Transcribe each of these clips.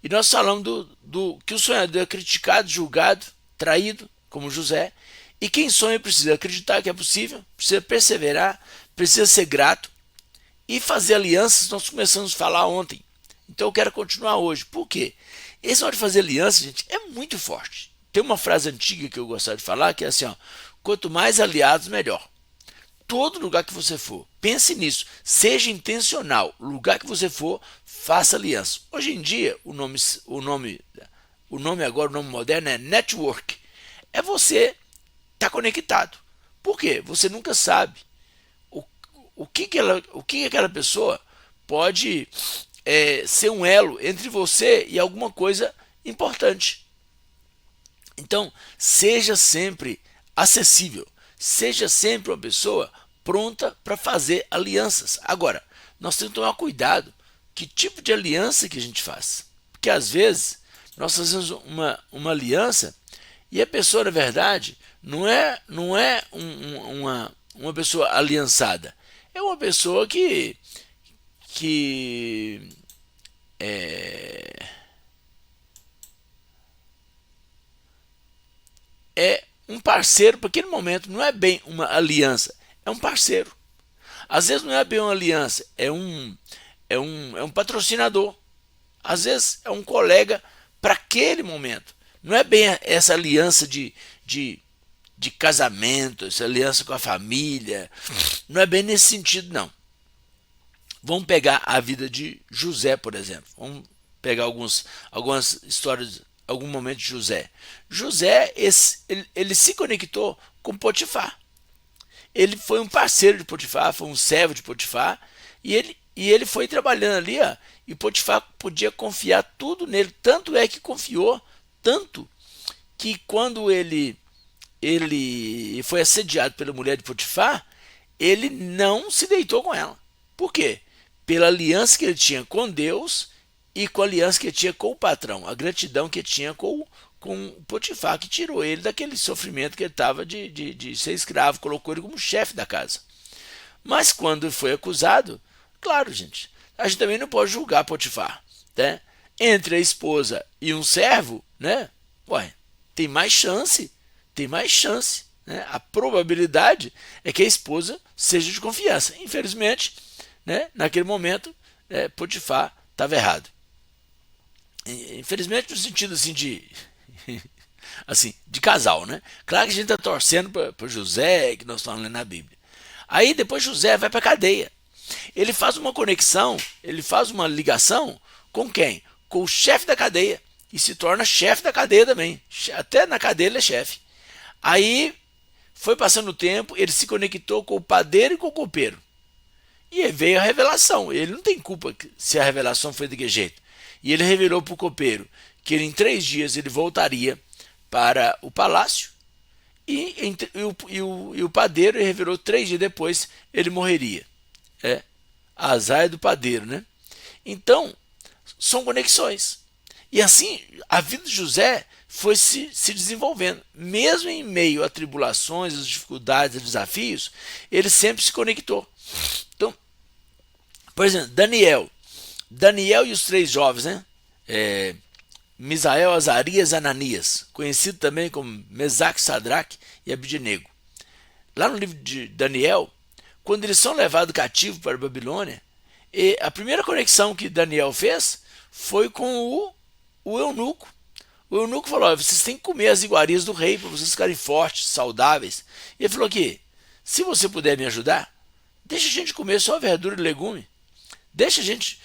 E nós falamos do que o sonhador é criticado, julgado, traído, como José. E quem sonha precisa acreditar que é possível, precisa perseverar, precisa ser grato e fazer alianças. Nós começamos a falar ontem. Então eu quero continuar hoje. Por quê? Esse hora de fazer aliança, gente, é muito forte. Tem uma frase antiga que eu gostaria de falar, que é assim, ó, quanto mais aliados, melhor. Todo lugar que você for, pense nisso, seja intencional. O lugar que você for, faça aliança. Hoje em dia, o nome agora, o nome moderno é network. É você estar conectado. Por quê? Você nunca sabe o, o que aquela pessoa pode ser um elo entre você e alguma coisa importante. Então, seja sempre acessível, seja sempre uma pessoa pronta para fazer alianças. Agora, nós temos que tomar cuidado que tipo de aliança que a gente faz. Porque às vezes nós fazemos uma aliança e a pessoa, na verdade, não é uma pessoa aliançada. É uma pessoa que é um parceiro para aquele momento, não é bem uma aliança, é um parceiro. Às vezes não é bem uma aliança, é um patrocinador. Às vezes é um colega para aquele momento. Não é bem essa aliança de casamento, essa aliança com a família. Não é bem nesse sentido, não. Vamos pegar a vida de José, por exemplo. Vamos pegar algumas histórias, algum momento de José. José, ele se conectou com Potifar. Ele foi um parceiro de Potifar, foi um servo de Potifar, e ele foi trabalhando ali, ó, e Potifar podia confiar tudo nele. Tanto é que confiou, tanto que quando ele foi assediado pela mulher de Potifar, ele não se deitou com ela. Por quê? Pela aliança que ele tinha com Deus e com a aliança que ele tinha com o patrão, a gratidão que ele tinha com Potifar, que tirou ele daquele sofrimento que ele estava de ser escravo, colocou ele como chefe da casa. Mas quando foi acusado, claro, gente, a gente também não pode julgar Potifar, né? Entre a esposa e um servo, né? Ué, tem mais chance, tem mais chance, né? A probabilidade é que a esposa seja de confiança. Infelizmente, né? Naquele momento, Potifar estava errado. Infelizmente no sentido assim de casal, né? Claro que a gente está torcendo para José, que nós estamos lendo na Bíblia. Aí depois José vai para a cadeia. Ele faz uma conexão, ele faz uma ligação com quem? Com o chefe da cadeia. E se torna chefe da cadeia também. Até na cadeia ele é chefe. Aí foi passando o tempo, ele se conectou com o padeiro e com o copeiro. E aí veio a revelação. Ele não tem culpa se a revelação foi de que jeito. E ele revelou para o copeiro que em 3 dias ele voltaria para o palácio. E o padeiro revelou 3 dias depois ele morreria. É, azar do padeiro, né? Então, são conexões. E assim, a vida de José foi se desenvolvendo. Mesmo em meio a tribulações, as dificuldades, os desafios, ele sempre se conectou. Então, por exemplo, Daniel e os 3 jovens, né? Misael, Azarias e Ananias, conhecido também como Mesaque, Sadraque e Abidnego. Lá no livro de Daniel, quando eles são levados cativos para a Babilônia, a primeira conexão que Daniel fez foi com o eunuco. O eunuco falou: vocês têm que comer as iguarias do rei para vocês ficarem fortes, saudáveis. E ele falou que, se você puder me ajudar, deixa a gente comer só verdura e legume. Deixa a gente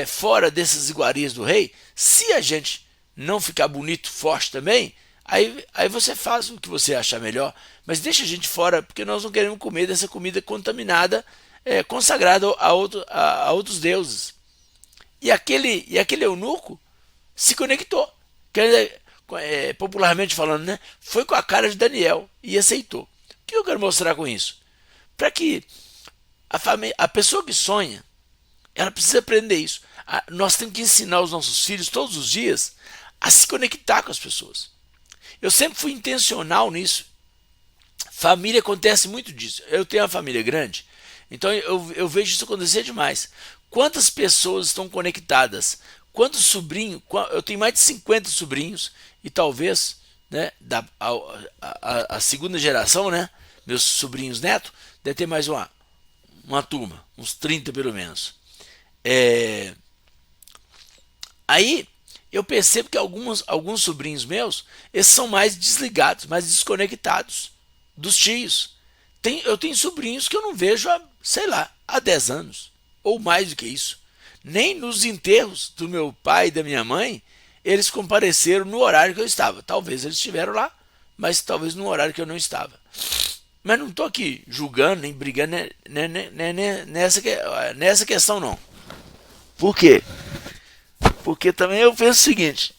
fora dessas iguarias do rei. Se a gente não ficar bonito, forte também, aí você faz o que você achar melhor. Mas deixa a gente fora, porque nós não queremos comer dessa comida contaminada, consagrada a outros deuses. E aquele eunuco se conectou. Popularmente falando, né? Foi com a cara de Daniel e aceitou. O que eu quero mostrar com isso? Para que a pessoa que sonha, ela precisa aprender isso. Nós temos que ensinar os nossos filhos todos os dias a se conectar com as pessoas. Eu sempre fui intencional nisso. Família acontece muito disso. Eu tenho uma família grande, então eu vejo isso acontecer demais. Quantas pessoas estão conectadas quantos sobrinhos, eu tenho mais de 50 sobrinhos e talvez, né, a segunda geração, né, meus sobrinhos netos, deve ter mais uma turma, uns 30 pelo menos. É, Aí eu percebo que alguns sobrinhos meus, esses são mais desligados, mais desconectados dos tios. Eu tenho sobrinhos que eu não vejo há, sei lá, há 10 anos, ou mais do que isso. Nem nos enterros do meu pai e da minha mãe, eles compareceram no horário que eu estava. Talvez eles estiveram lá, mas talvez no horário que eu não estava. Mas não estou aqui julgando, nem brigando nessa questão, não. Por quê? Porque também eu penso o seguinte: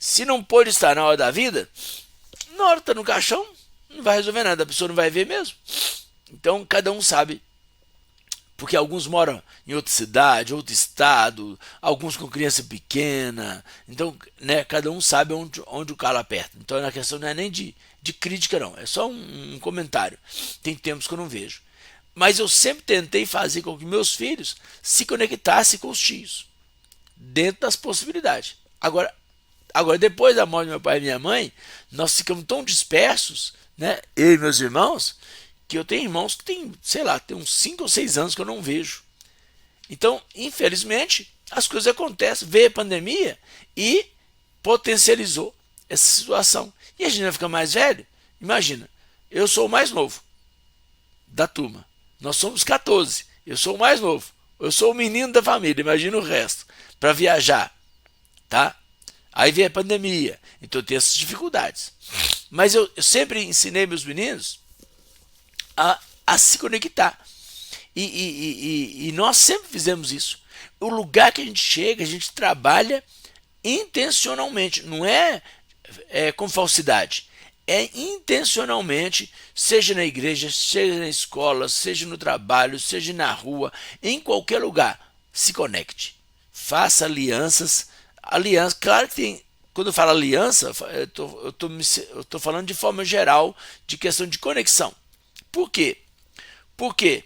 se não pôde estar na hora da vida, na hora que está no caixão, não vai resolver nada, a pessoa não vai ver mesmo. Então cada um sabe, porque alguns moram em outra cidade, outro estado, alguns com criança pequena, então, né, cada um sabe onde o calo aperta. Então a questão não é nem de crítica, não, é só um comentário. Tem tempos que eu não vejo. Mas eu sempre tentei fazer com que meus filhos se conectassem com os tios, dentro das possibilidades. Agora, depois da morte do meu pai e minha mãe, nós ficamos tão dispersos, né, eu e meus irmãos, que eu tenho irmãos que tem, sei lá, tem uns 5 ou 6 anos que eu não vejo. Então, infelizmente, as coisas acontecem. Veio a pandemia e potencializou essa situação. E a gente vai ficar mais velho. Imagina, eu sou o mais novo da turma. Nós somos 14. Eu sou o mais novo. Eu sou o menino da família. Imagina o resto. Para viajar, tá? Aí vem a pandemia. Então eu tenho essas dificuldades. Mas eu sempre ensinei meus meninos a se conectar. E nós sempre fizemos isso. O lugar que a gente chega, a gente trabalha intencionalmente. Não é com falsidade. É intencionalmente, seja na igreja, seja na escola, seja no trabalho, seja na rua, em qualquer lugar. Se conecte. Faça alianças. Aliança, claro que tem. Quando eu falo aliança, eu tô falando de forma geral de questão de conexão. Por quê? Porque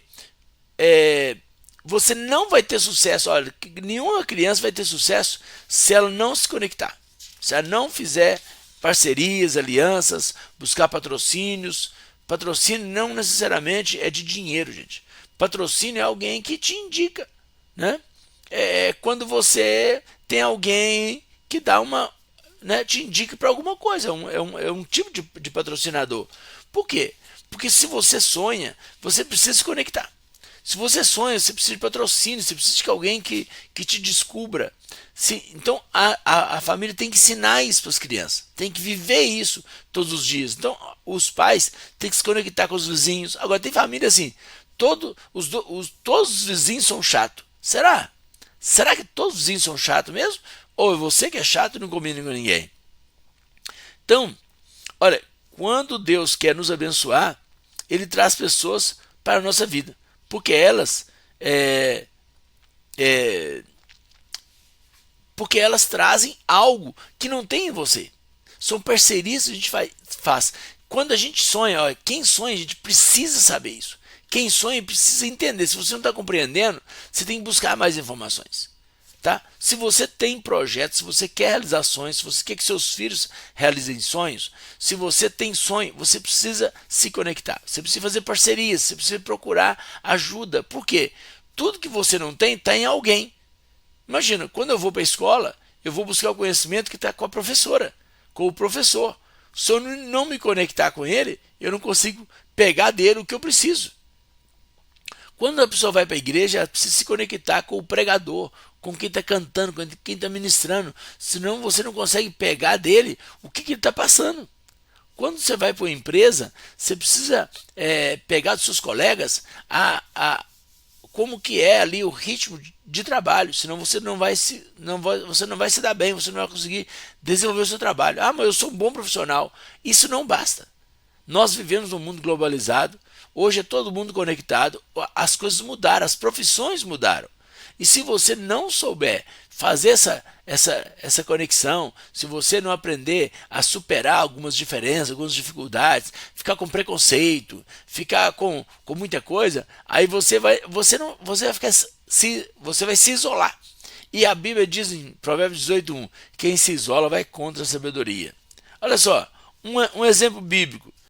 você não vai ter sucesso. Olha, nenhuma criança vai ter sucesso se ela não se conectar. Se ela não fizer parcerias, alianças, buscar patrocínios. Patrocínio não necessariamente é de dinheiro, gente. Patrocínio é alguém que te indica, né? É quando você tem alguém que dá uma, né, te indica para alguma coisa. É um tipo de patrocinador. Por quê? Porque se você sonha, você precisa se conectar. Se você sonha, você precisa de patrocínio, você precisa de alguém que te descubra. Então a família tem que ensinar isso para as crianças, tem que viver isso todos os dias. Então os pais têm que se conectar com os vizinhos. Agora tem família assim, todos os vizinhos são chatos. Será? Será que todos os vizinhos são chatos mesmo? Ou é você que é chato e não combina com ninguém? Então, olha, quando Deus quer nos abençoar, Ele traz pessoas para a nossa vida, porque porque elas trazem algo que não tem em você. São parcerias que a gente faz. Quando a gente sonha, ó, quem sonha, a gente precisa saber isso. Quem sonha precisa entender. Se você não está compreendendo, você tem que buscar mais informações. Tá? Se você tem projetos, se você quer realizações, se você quer que seus filhos realizem sonhos, se você tem sonho, você precisa se conectar. Você precisa fazer parcerias, você precisa procurar ajuda. Por quê? Tudo que você não tem, está em alguém. Imagina, quando eu vou para a escola, eu vou buscar o conhecimento que está com a professora, com o professor. Se eu não me conectar com ele, eu não consigo pegar dele o que eu preciso. Quando a pessoa vai para a igreja, ela precisa se conectar com o pregador, com quem está cantando, com quem está ministrando. Senão você não consegue pegar dele o que ele está passando. Quando você vai para uma empresa, você precisa pegar dos seus colegas como que é ali o ritmo de trabalho, senão você não vai se dar bem, você não vai conseguir desenvolver o seu trabalho. Ah, mas eu sou um bom profissional. Isso não basta. Nós vivemos num mundo globalizado, hoje é todo mundo conectado, as coisas mudaram, as profissões mudaram. E se você não souber fazer essa conexão, se você não aprender a superar algumas diferenças, algumas dificuldades, ficar com preconceito, ficar com muita coisa, aí você vai se isolar. E a Bíblia diz em Provérbios 18:1, quem se isola vai contra a sabedoria. Olha só, um exemplo bíblico.